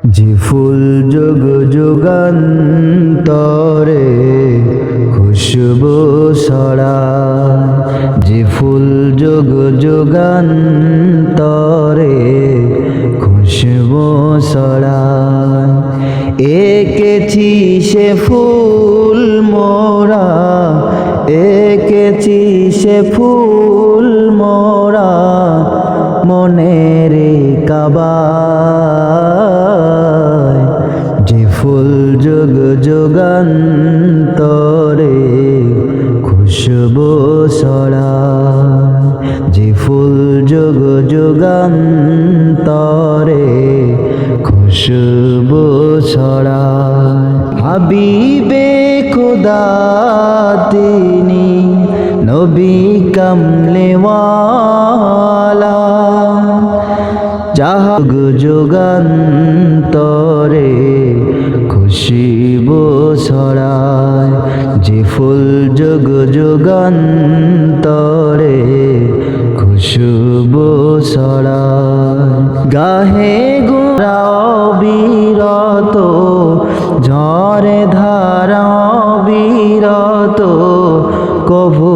যে ফুল যুগ যুগান্তরে খুশবু ছড়ায়, যে ফুল যুগ যুগান্তরে খুশবু ছড়ায়, এঁকেছি সে ফুল মোরা, এঁকেছি সে ফুল মোরা মনের কাবায়। যে ফুল যুগ যুগান্তরে খুশবু ছড়ায়, যে ফুল যুগ যুগান্তরে খুশবু ছড়ায়। হাবিবে খুদা তিনি নবী কামলেওয়ালা, যাহা যুগান্তরে খুশবু ছড়ায়, যে ফুল যুগ যুগান্তরে খুশবু ছড়ায়। গাহে গোরা বিরত, ঝরে ধারা বিরত, কভু